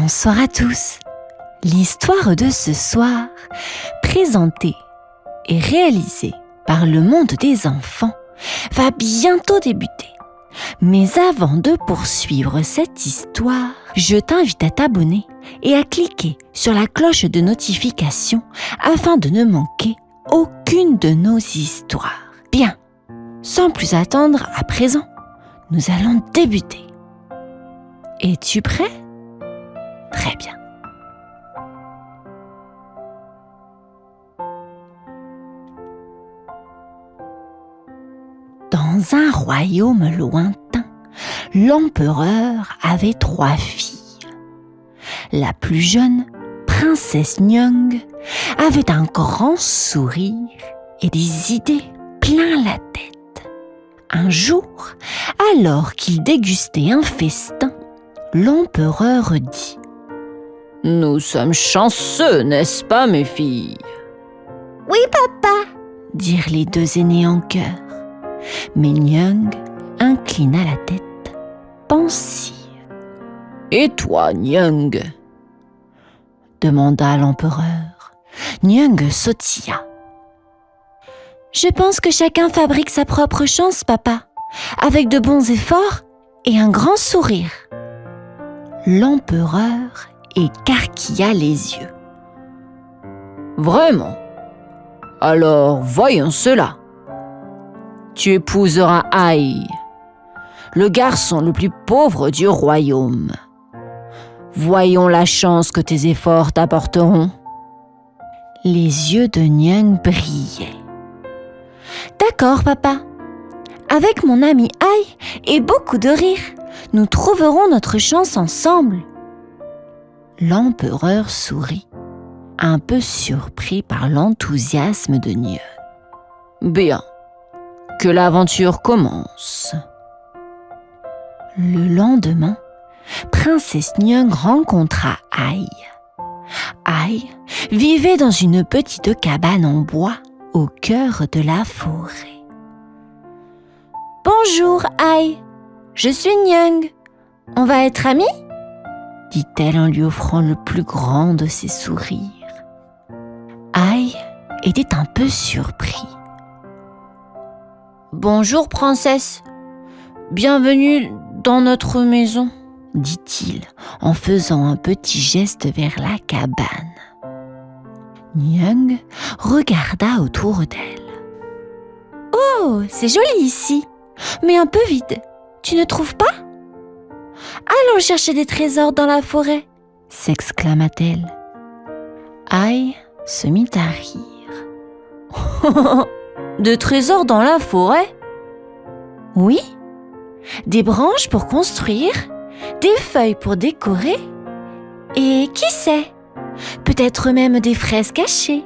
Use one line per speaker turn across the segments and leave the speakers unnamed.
Bonsoir à tous. L'histoire de ce soir, présentée et réalisée par le monde des enfants, va bientôt débuter. Mais avant de poursuivre cette histoire, je t'invite à t'abonner et à cliquer sur la cloche de notification afin de ne manquer aucune de nos histoires. Bien, sans plus attendre à présent, nous allons débuter. Es-tu prêt ? Très bien. Dans un royaume lointain, l'empereur avait 3 filles. La plus jeune, princesse Nyung, avait un grand sourire et des idées plein la tête. Un jour, alors qu'il dégustait un festin, l'empereur dit : « Nous sommes chanceux, n'est-ce pas, mes filles ? » ?»«
Oui, papa »
dirent les 2 aînés en chœur. Mais Nyung inclina la tête, pensive. « Et toi, Nyung ?» demanda l'empereur. Nyung sautilla. « Je pense que chacun fabrique sa propre chance, papa, avec de bons efforts et un grand sourire. » L'empereur écarquilla les yeux. « Vraiment ? Alors, voyons cela. Tu épouseras Aïe, le garçon le plus pauvre du royaume. Voyons la chance que tes efforts t'apporteront. » Les yeux de Nyung brillaient. « D'accord, papa. Avec mon ami Aïe et beaucoup de rire, nous trouverons notre chance ensemble. » L'empereur sourit, un peu surpris par l'enthousiasme de Nyung. « Bien, que l'aventure commence. » Le lendemain, princesse Nyung rencontra Aïe. Aïe vivait dans une petite cabane en bois au cœur de la forêt. « Bonjour, Aïe, je suis Nyung. On va être amis ?» dit-elle en lui offrant le plus grand de ses sourires. Aïe était un peu surpris. « Bonjour, princesse. Bienvenue dans notre maison, » dit-il en faisant un petit geste vers la cabane. Nyung regarda autour d'elle. « Oh, c'est joli ici, mais un peu vide. Tu ne trouves pas ? Allons chercher des trésors dans la forêt, » s'exclama-t-elle. Aïe se mit à rire. « Des trésors dans la forêt ? Oui, des branches pour construire, des feuilles pour décorer, et qui sait, peut-être même des fraises cachées. »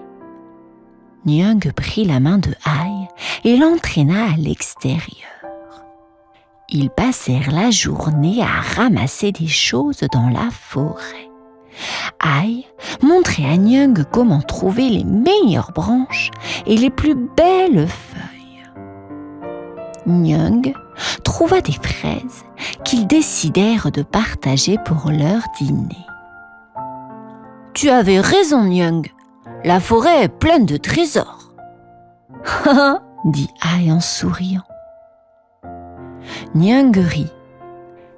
Nyung prit la main de Aïe et l'entraîna à l'extérieur. Ils passèrent la journée à ramasser des choses dans la forêt. Aïe montrait à Nyung comment trouver les meilleures branches et les plus belles feuilles. Nyung trouva des fraises qu'ils décidèrent de partager pour leur dîner. « Tu avais raison, Nyung. La forêt est pleine de trésors. » dit Aïe en souriant. Nyung rit.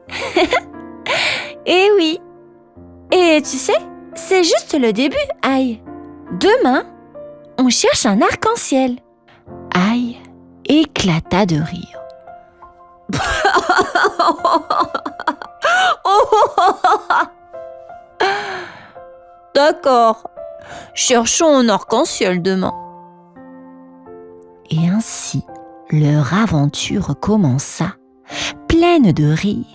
« Eh oui. Et tu sais, c'est juste le début, Aïe. Demain, on cherche un arc-en-ciel. » Aïe éclata de rire. « D'accord, cherchons un arc-en-ciel demain. » Et ainsi, leur aventure commença, pleine de rires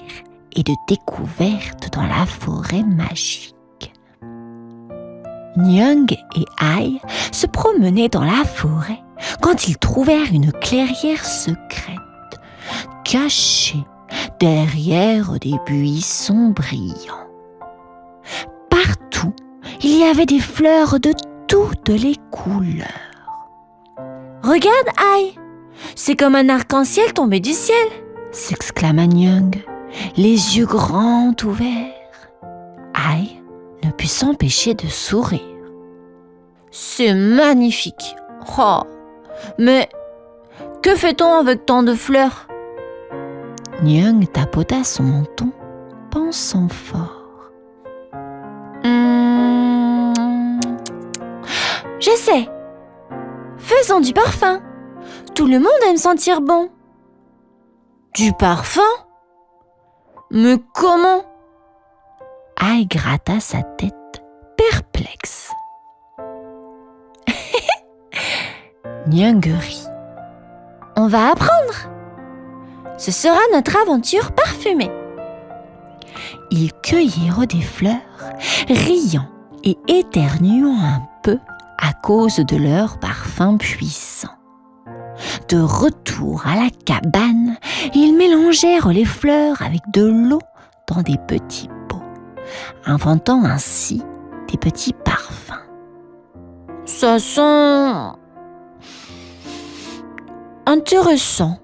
et de découvertes dans la forêt magique. Nyung et Aïe se promenaient dans la forêt quand ils trouvèrent une clairière secrète, cachée derrière des buissons brillants. Partout, il y avait des fleurs de toutes les couleurs. « Regarde, Aïe, c'est comme un arc-en-ciel tombé du ciel !» s'exclama Nyung, les yeux grands ouverts. Ai ne put s'empêcher de sourire. C'est magnifique. Oh, mais que fait-on avec tant de fleurs? Nyang tapota son menton, pensant fort. Je sais. Faisons du parfum. Tout le monde aime sentir bon. Du parfum? Mais comment? Ai gratta sa tête, perplexe. Nyang rit. On va apprendre. Ce sera notre aventure parfumée. Ils cueillirent des fleurs, riant et éternuant un peu à cause de leur parfum puissant. De retour à la cabane, ils mélangèrent les fleurs avec de l'eau dans des petits pots, inventant ainsi des petits parfums. Ça sent intéressant,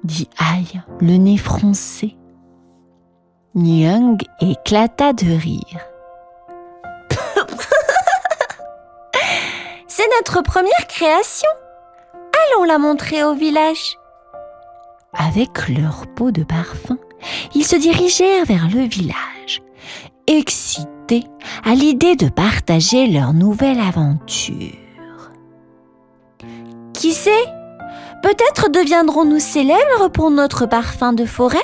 dit Ai, le nez froncé. Nyang éclata de rire. C'est notre première création. Allons la montrer au village. Avec leur pot de parfum, ils se dirigèrent vers le village, excités à l'idée de partager leur nouvelle aventure. Qui sait? Peut-être deviendrons-nous célèbres pour notre parfum de forêt?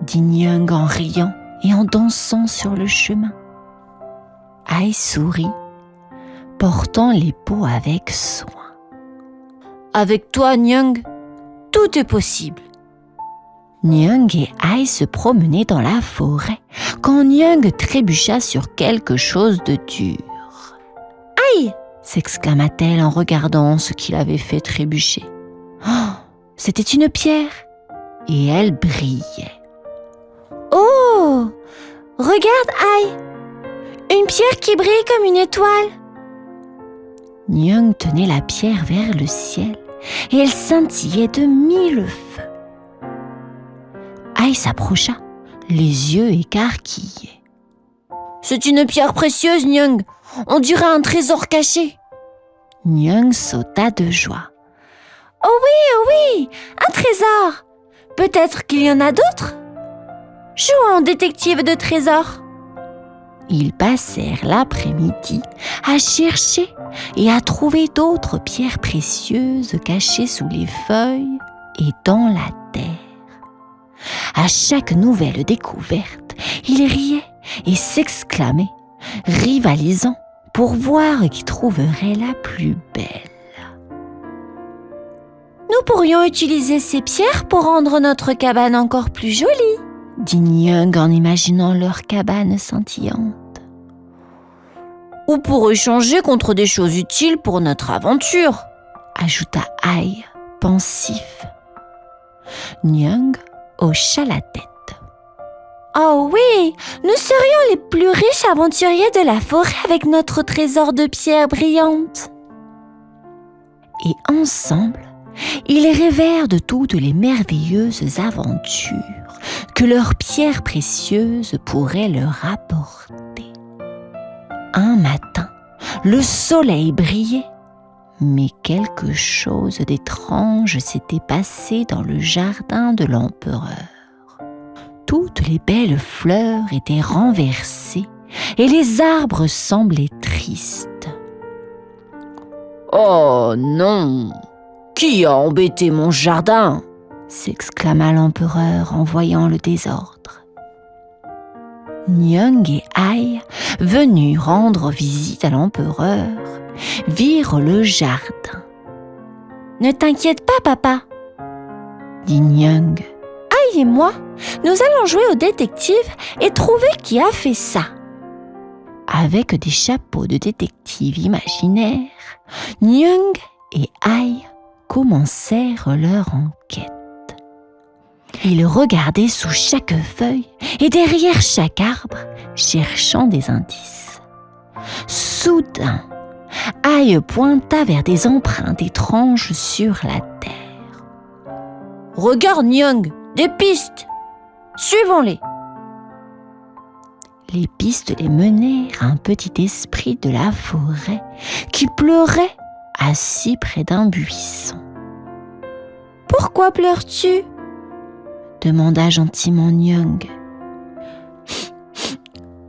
Dit Nyang en riant et en dansant sur le chemin. Ai sourit, portant les pots avec soin. Avec toi, Nyang, tout est possible. Nyang et Ai se promenaient dans la forêt quand Nyang trébucha sur quelque chose de dur. « Aïe !» s'exclama-t-elle en regardant ce qu'il avait fait trébucher. Oh, c'était une pierre et elle brillait. « Oh, regarde, Ai, une pierre qui brille comme une étoile !» Nyang tenait la pierre vers le ciel et elle scintillait de 1000 feux. Ai s'approcha, les yeux écarquillés. « C'est une pierre précieuse, Nyang. On dirait un trésor caché. » Nyang sauta de joie. « Oh oui, un trésor. Peut-être qu'il y en a d'autres. Jouons en détective de trésors. » Ils passèrent l'après-midi à chercher et à trouver d'autres pierres précieuses cachées sous les feuilles et dans la terre. À chaque nouvelle découverte, ils riaient et s'exclamaient, rivalisant pour voir qui trouverait la plus belle. « Nous pourrions utiliser ces pierres pour rendre notre cabane encore plus jolie, » dit Nyang en imaginant leur cabane scintillante. « Ou pour échanger contre des choses utiles pour notre aventure, » ajouta Ai, pensif. Nyang hocha la tête. « Oh oui, nous serions les plus riches aventuriers de la forêt avec notre trésor de pierres brillantes. » Et ensemble, ils rêvèrent de toutes les merveilleuses aventures que leurs pierres précieuses pourraient leur apporter. Un matin, le soleil brillait, mais quelque chose d'étrange s'était passé dans le jardin de l'empereur. Toutes les belles fleurs étaient renversées et les arbres semblaient tristes. « Oh non! Qui a embêté mon jardin ?» s'exclama l'empereur en voyant le désordre. Nyang et Ai, venus rendre visite à l'empereur, virent le jardin. « Ne t'inquiète pas, papa, » dit Nyang. « Ai et moi, nous allons jouer au détective et trouver qui a fait ça. » Avec des chapeaux de détective imaginaires, Nyang et Ai commencèrent leur enquête. Ils regardaient sous chaque feuille et derrière chaque arbre, cherchant des indices. Soudain, Ai pointa vers des empreintes étranges sur la terre. « Regarde, Nyang, des pistes! Suivons-les !» les pistes les menèrent à un petit esprit de la forêt qui pleurait assis près d'un buisson. « Pourquoi pleures-tu » demanda gentiment Nyang. «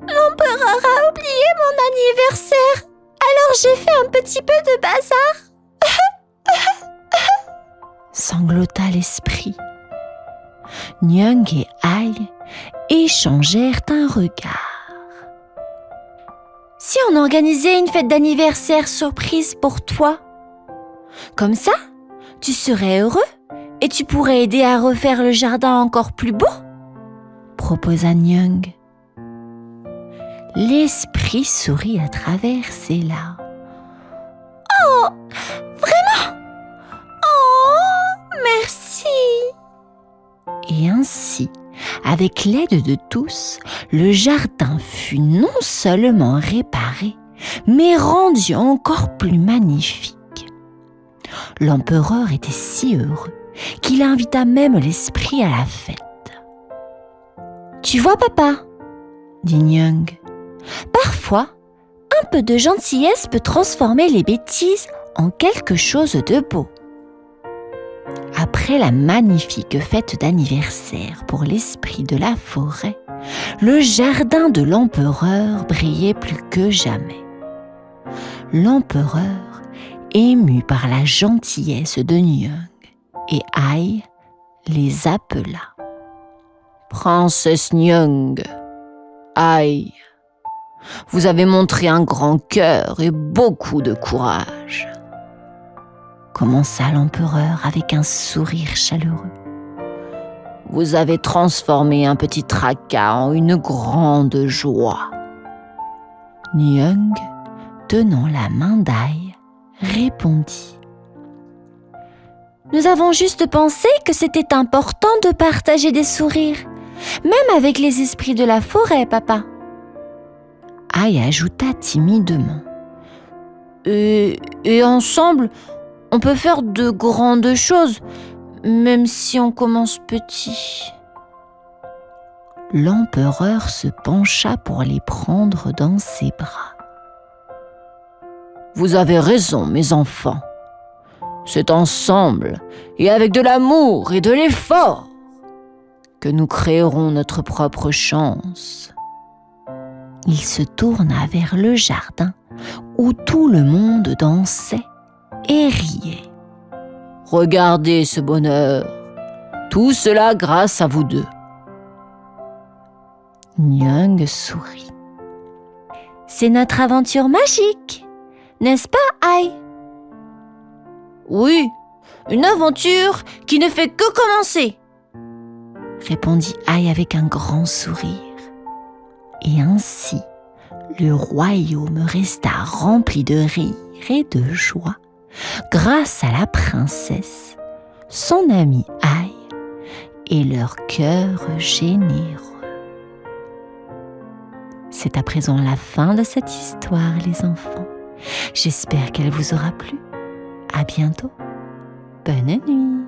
L'empereur a oublié mon anniversaire, alors j'ai fait un petit peu de bazar. » sanglota l'esprit. Nyang et Ai échangèrent un regard. « Si on organisait une fête d'anniversaire surprise pour toi, comme ça, tu serais heureux et tu pourrais aider à refaire le jardin encore plus beau ?» proposa Nyang. L'esprit sourit à travers ses larmes. « Oh, vraiment ? Oh, merci !» Et ainsi, avec l'aide de tous, le jardin fut non seulement réparé, mais rendu encore plus magnifique. L'empereur était si heureux qu'il invita même l'esprit à la fête. « Tu vois, papa, » dit Nyang, « parfois, un peu de gentillesse peut transformer les bêtises en quelque chose de beau. » Après la magnifique fête d'anniversaire pour l'esprit de la forêt, le jardin de l'empereur brillait plus que jamais. L'empereur, ému par la gentillesse de Nyang et Ai, les appela. « Princesse Nyang, Ai, vous avez montré un grand cœur et beaucoup de courage. » commença l'empereur avec un sourire chaleureux. « Vous avez transformé un petit tracas en une grande joie. » Nyang, tenant la main d'Ai, répondit. « Nous avons juste pensé que c'était important de partager des sourires, même avec les esprits de la forêt, papa. » Ai ajouta timidement. « Et ensemble, on peut faire de grandes choses, même si on commence petit. » L'empereur se pencha pour les prendre dans ses bras. « Vous avez raison, mes enfants. C'est ensemble et avec de l'amour et de l'effort que nous créerons notre propre chance. » Il se tourna vers le jardin où tout le monde dansait et riait. « Regardez ce bonheur, tout cela grâce à vous deux. » Nyang sourit. « C'est notre aventure magique, n'est-ce pas, Ai ?»« Oui, une aventure qui ne fait que commencer, » répondit Ai avec un grand sourire. Et ainsi, le royaume resta rempli de rire et de joie grâce à la princesse, son ami Ai et leur cœur généreux. C'est à présent la fin de cette histoire, les enfants. J'espère qu'elle vous aura plu. À bientôt. Bonne nuit.